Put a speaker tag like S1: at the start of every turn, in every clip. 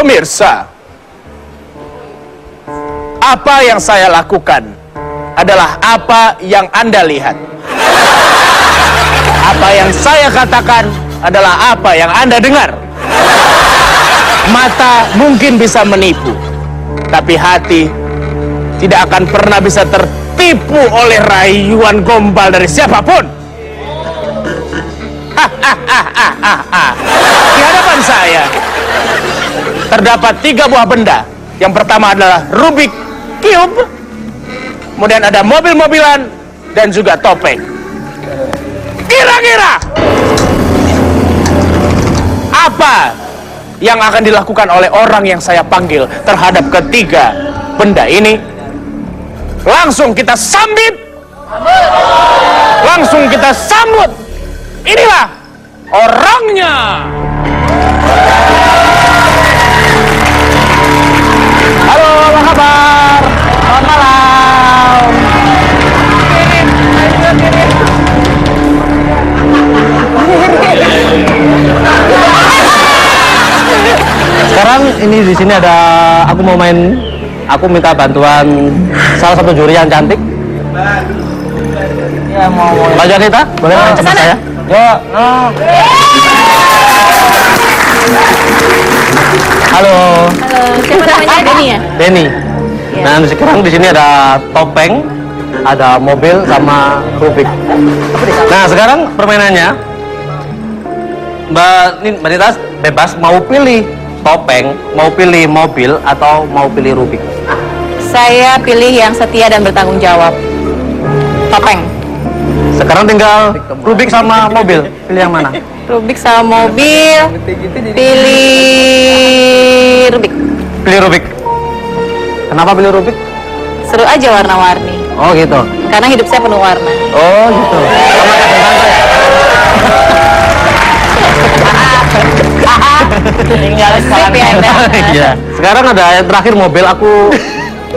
S1: Pemirsa, apa yang saya lakukan adalah apa yang Anda lihat. Apa yang saya katakan adalah apa yang Anda dengar. Mata mungkin bisa menipu, tapi hati tidak akan pernah bisa tertipu oleh rayuan gombal dari siapapun. Di hadapan saya terdapat 3 buah benda. Yang pertama adalah Rubik Cube, kemudian ada mobil-mobilan dan juga topeng. Kira-kira apa yang akan dilakukan oleh orang yang saya panggil terhadap ketiga benda ini? Langsung kita sambit. Langsung kita sambut. Inilah orangnya. Halo, apa kabar? Selamat malam.
S2: Sekarang ini di sini ada, aku mau main, aku minta bantuan salah satu juri yang cantik. Ya mau. Mbak Janita, boleh main sama saya? Yo. Halo.
S3: Halo, siapa namanya? Denny ya?
S2: Denny.
S3: Ya.
S2: Nah sekarang di sini ada topeng, ada mobil sama Rubik. Nah sekarang permainannya, Mbak Nita bebas mau pilih topeng, mau pilih mobil, atau mau pilih Rubik.
S3: Saya pilih yang setia dan bertanggung jawab. Topeng.
S2: Sekarang tinggal Rubik sama mobil, pilih yang mana?
S3: Rubik sama mobil. Pilih Rubik.
S2: Pilih Rubik. Kenapa pilih Rubik?
S3: Seru aja warna-warni.
S2: Oh gitu.
S3: Karena hidup saya penuh warna.
S2: Oh gitu. Sama
S3: Tinggal sip ya Anda.
S2: Iya. Sekarang ada yang terakhir mobil, aku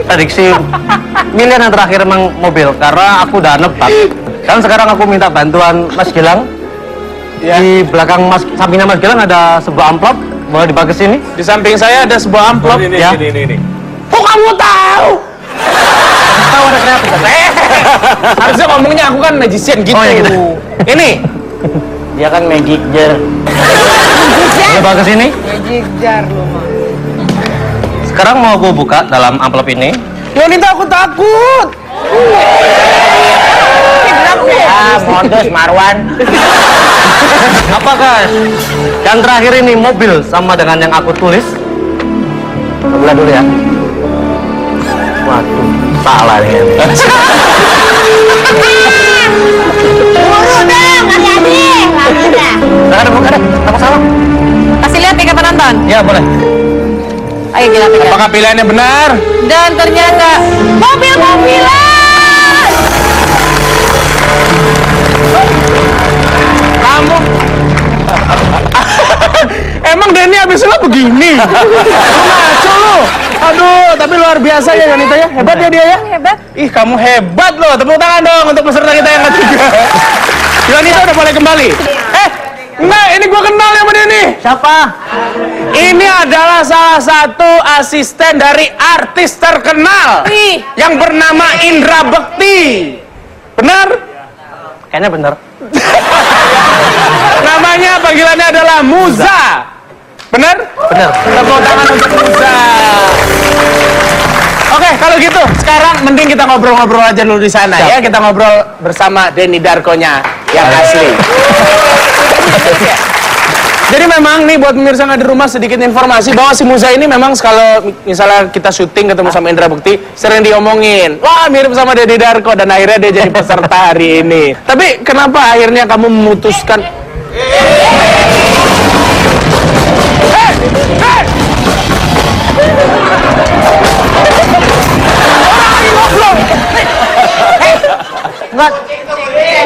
S2: prediksi milih yang terakhir emang mobil karena aku udah nebak. Dan sekarang aku minta bantuan Mas Gilang.
S1: Ya.
S2: Di belakang sampingnya Mas Gilang ada sebuah amplop, boleh dibawa ke sini?
S1: Di samping saya ada sebuah amplop.
S2: Ya.
S1: Ini. Kok kamu tahu?
S2: Tahu ada kreatif.
S1: Harusnya ngomongnya aku kan magician gitu.
S2: Oh, ya gitu.
S1: Ini.
S2: Dia kan magic jar. Boleh bawa ke sini?
S3: Magic jar lu mah.
S2: Sekarang mau aku buka dalam amplop ini.
S1: Yonita, aku takut.
S2: Modus Marwan. Apa guys? Yang terakhir ini mobil sama dengan yang aku tulis. Coba dulu ya. Waduh, salah nih.
S3: Buru dong, hati-hati. Lama dah.
S2: Bukan deh, aku salah.
S3: Kasih lihat nih ke penonton.
S2: Ya boleh.
S3: Ayo kita pegang.
S1: Apakah pilihannya benar?
S3: Dan ternyata mobil-mobilan.
S1: Kamu emang Denny abis lo begini? Lu ngaco lu. Aduh, tapi luar biasa ya Yonita ya. Hebat ya dia ya.
S3: Hebat.
S1: Ih, kamu hebat loh. Tepuk tangan dong untuk peserta kita yang ketiga. Yonita udah boleh kembali. Enggak, ini gua kenal sama Denny.
S2: Siapa?
S1: Ini adalah salah satu asisten dari artis terkenal
S3: Wih.
S1: yang bernama Indra Bekti. Benar?
S2: Kayaknya bener.
S1: Namanya panggilannya adalah Muza. Benar?
S2: Bener.
S1: Tepuk tangan untuk Muza. Oke, kalau gitu sekarang mending kita ngobrol-ngobrol aja dulu di sana.
S2: Siap.
S1: Ya. Kita ngobrol bersama Denny Darkonya yang asli. Jadi memang nih buat pemirsa yang ada di rumah sedikit informasi bahwa si Muza ini memang kalau misalnya kita syuting ketemu sama Indra Bekti sering diomongin, wah mirip sama Denny Darko, dan akhirnya dia jadi peserta hari ini. Tapi kenapa akhirnya kamu memutuskan?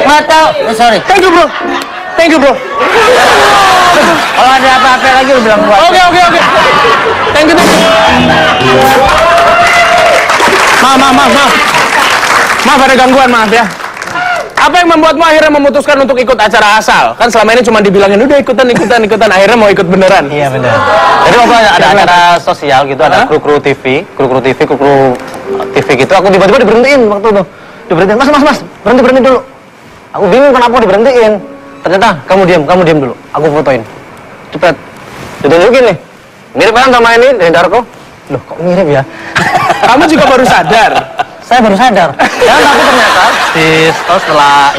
S2: Nggak tahu. Sorry.
S1: Thank you bro. Thank you bro.
S2: Kalau ada apa-apa lagi lu bilang gua.
S1: Oke. Thank you. Maaf. Maaf ada gangguan, maaf ya. Apa yang membuatmu akhirnya memutuskan untuk ikut acara asal? Kan selama ini cuma dibilangin udah ikutan, akhirnya mau ikut beneran.
S2: Iya benar. Jadi waktu ada acara sosial gitu, ada kru TV gitu, aku tiba-tiba diberhentiin waktu itu. Diberhentiin, mas, berhenti dulu. Aku bingung kenapa diberhentiin. Ternyata kamu diam dulu. Aku fotoin. Cepet. Ditunjukin nih. Mirip kan sama ini dari Darko? Loh, kok mirip ya?
S1: Kamu juga baru sadar?
S2: Saya baru sadar. Dan tapi ternyata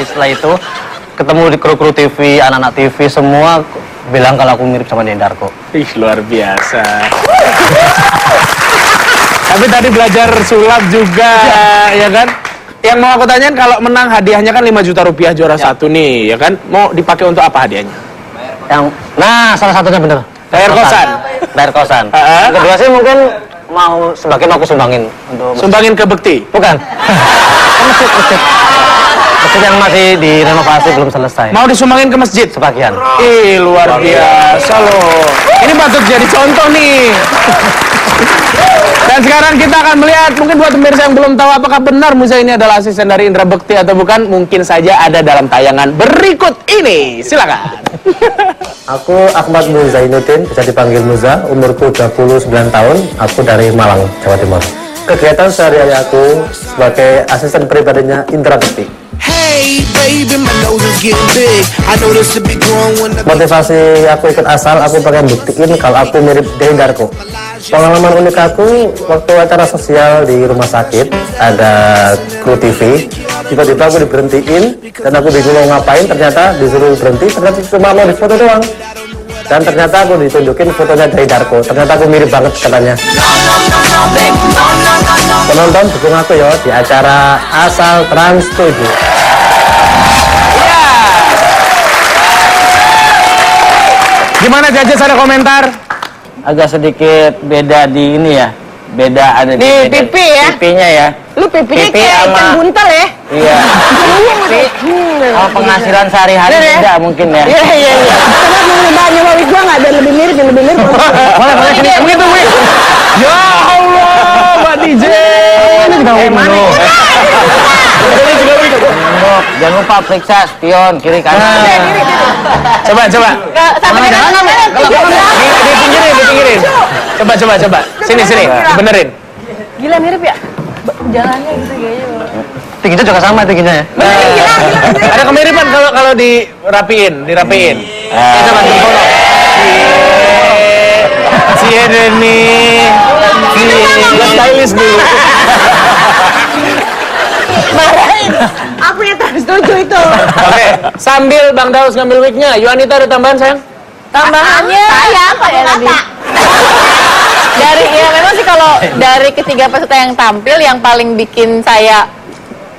S2: setelah itu ketemu di kru TV, anak-anak TV semua bilang kalau aku mirip sama Darko.
S1: Ih, luar biasa. Tapi tadi belajar sulap juga, ya kan? Yang mau aku tanyain, kalau menang hadiahnya kan 5 juta rupiah juara satu nih, ya kan? Mau dipakai untuk apa hadiahnya?
S2: Salah satunya bener.
S1: Bayar kosan.
S2: Bayar kosan. Yang kedua sih mungkin mau sebagian aku sumbangin untuk
S1: Sumbangin ke Bekti?
S2: Bukan. Masjid. Masjid yang masih direnovasi belum selesai.
S1: Mau disumbangin ke masjid?
S2: Sebagian.
S1: Ih, luar biasa loh. Ini patut jadi contoh nih. Dan sekarang kita akan melihat, mungkin buat pemirsa yang belum tahu apakah benar Musa ini adalah asisten dari Indra Bekti atau bukan, mungkin saja ada dalam tayangan berikut ini. Silakan.
S2: Aku Ahmad Muzainuddin, bisa dipanggil Muza, umurku 29 tahun, aku dari Malang, Jawa Timur. Kegiatan sehari-hari aku sebagai asisten pribadinya Indra Bekti.
S4: Hey baby, my nose is getting big. I know this will be growing when the
S2: Motivasi aku ikut asal, aku pengen buktiin kalau aku mirip dari Darko. Pengalaman unik aku waktu acara sosial di rumah sakit, ada kru TV, tiba-tiba aku diberhentiin dan aku bingung mau ngapain, ternyata disuruh berhenti, ternyata cuma mau difoto doang. Dan ternyata aku ditunjukin fotonya dari Darko, ternyata aku mirip banget katanya. Penonton dukung aku ya di acara Asal Trans 7.
S1: Gimana Jajas, ada komentar?
S2: Agak sedikit beda di ini ya, beda ada
S3: Di
S2: beda,
S3: pipi ya?
S2: pipinya ya.
S3: Lu pipinya
S2: Pipi
S3: kayak
S2: sama-
S3: ikan buntel ya?
S2: Iya. Oh, penghasilan sehari-hari beda mungkin ya.
S3: Iya. Karena mau nyoba wig gua nggak ada lebih mirip.
S2: Boleh sini.
S1: Begitu, Wi. Ya Allah, Mbak DJ.
S2: Ini juga
S1: mana? Ini juga Wi.
S2: Jangan lupa periksa spion kiri kanan.
S1: Coba.
S3: Sampai
S1: Dipinggirin. Coba. Sini, benerin.
S3: Gila mirip ya? Jalannya gitu kayaknya.
S2: Tingginya juga sama tingginya ya.
S1: Ada kemiripan kalau dirapiin. Coba jempol. Cie Deni. Stylist dulu.
S3: Marahin. Aku yang tak setuju itu.
S1: Oke, sambil Bang Daus ngambil wignya, Yuanita ada tambahan sayang?
S3: Tambahannya saya apa ya tadi? Memang sih kalau dari ketiga peserta yang tampil yang paling bikin saya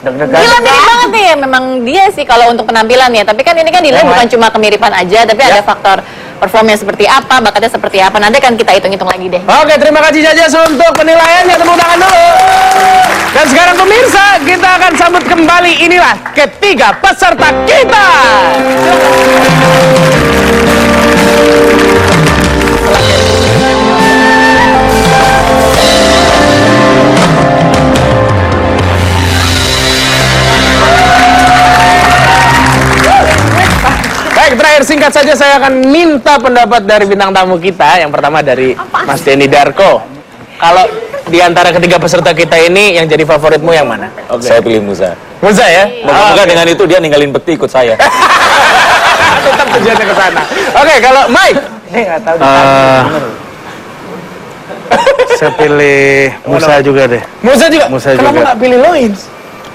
S2: Deg-degan.
S3: gila mirip banget nih, memang dia sih kalau untuk penampilan ya. Tapi kan ini kan dinilai bukan cuma kemiripan aja, tapi ada faktor performnya seperti apa, bakatnya seperti apa. Nanti kan kita hitung-hitung lagi deh.
S1: Oke, terima kasih Jajas untuk penilaiannya, tepuk tangan dulu. Dan sekarang pemirsa, kita akan sambut kembali, inilah ketiga peserta kita. Baik, terakhir singkat saja saya akan minta pendapat dari bintang tamu kita. Yang pertama dari Mas Denny Darko. Kalau di antara ketiga peserta kita ini yang jadi favoritmu yang mana?
S5: Saya pilih Musa.
S1: Musa ya?
S5: Moga-moga dengan itu dia ninggalin Bekti ikut saya.
S1: Tetap tujuannya ke sana. Oke, kalau Mike.
S6: Saya pilih Musa juga deh.
S1: Musa juga?
S6: Musa
S1: Kenapa
S6: juga.
S1: nggak pilih Loins?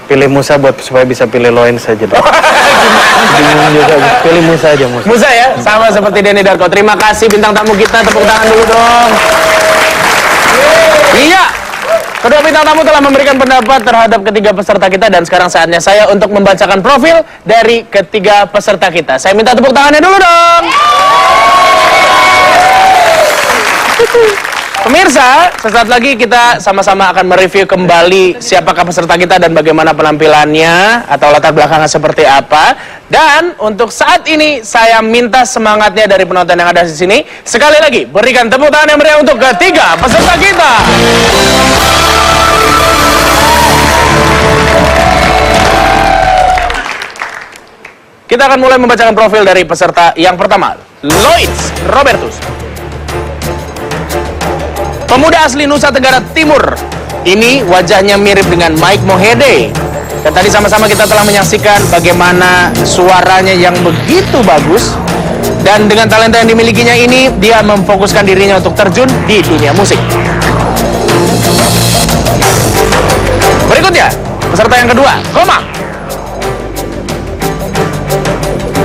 S6: Pilih Musa supaya bisa pilih Loin saja deh. Bingung juga. Pilih Musa aja Musa.
S1: Musa ya? Sama seperti Denny Darko. Terima kasih bintang tamu kita. Tepuk tangan dulu dong. Iya. Kedua bintang tamu telah memberikan pendapat terhadap ketiga peserta kita. Dan sekarang saatnya saya untuk membacakan profil dari ketiga peserta kita. Saya minta tepuk tangannya dulu dong. Pemirsa, sesaat lagi kita sama-sama akan mereview kembali siapakah peserta kita dan bagaimana penampilannya atau latar belakangnya seperti apa. Dan untuk saat ini saya minta semangatnya dari penonton yang ada di sini. Sekali lagi berikan tepuk tangan yang meriah untuk ketiga peserta kita. kita akan mulai membacakan profil dari peserta yang pertama, Lois Robertus. Pemuda asli Nusa Tenggara Timur. Ini wajahnya mirip dengan Mike Mohede. Dan tadi sama-sama kita telah menyaksikan bagaimana suaranya yang begitu bagus. Dan dengan talenta yang dimilikinya ini, dia memfokuskan dirinya untuk terjun di dunia musik. Berikutnya, peserta yang kedua, Komang.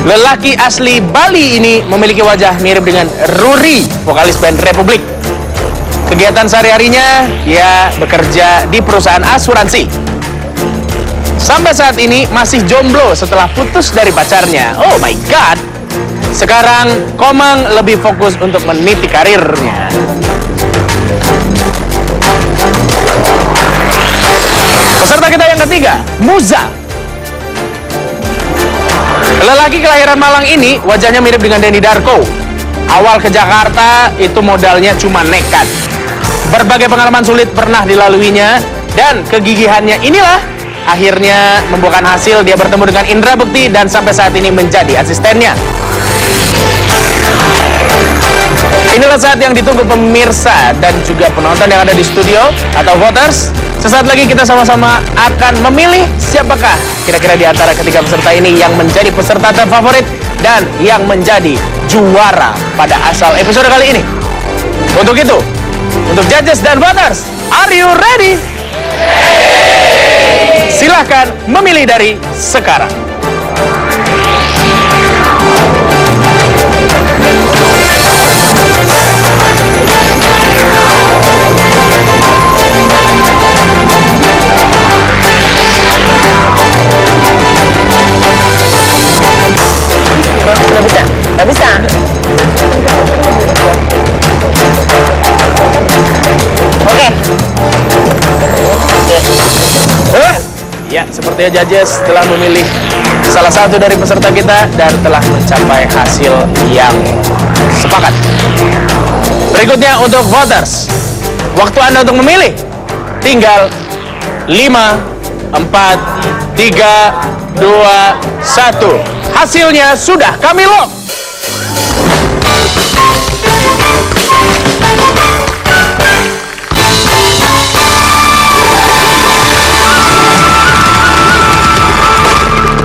S1: Lelaki asli Bali ini memiliki wajah mirip dengan Ruri, vokalis band Republik. Kegiatan sehari-harinya, dia bekerja di perusahaan asuransi. Sampai saat ini masih jomblo setelah putus dari pacarnya. Oh my god. Sekarang Komang lebih fokus untuk meniti karirnya. Peserta kita yang ketiga, Muza. Lelaki kelahiran Malang ini wajahnya mirip dengan Denny Darko. Awal ke Jakarta itu modalnya cuma nekat. Berbagai pengalaman sulit pernah dilaluinya dan kegigihannya inilah akhirnya membuahkan hasil. Dia bertemu dengan Indra Bekti dan sampai saat ini menjadi asistennya. Inilah saat yang ditunggu pemirsa dan juga penonton yang ada di studio atau voters. Sesaat lagi kita sama-sama akan memilih siapakah kira-kira di antara ketiga peserta ini yang menjadi peserta terfavorit dan yang menjadi juara pada asal episode kali ini. Untuk itu, untuk judges dan voters, are you ready? Silahkan memilih dari sekarang.
S3: Nggak bisa. Oke.
S1: Ya, sepertinya judges telah memilih salah satu dari peserta kita dan telah mencapai hasil yang sepakat. Berikutnya untuk voters. Waktu Anda untuk memilih tinggal 5, 4, 3, 2, 1. Hasilnya sudah kami lock.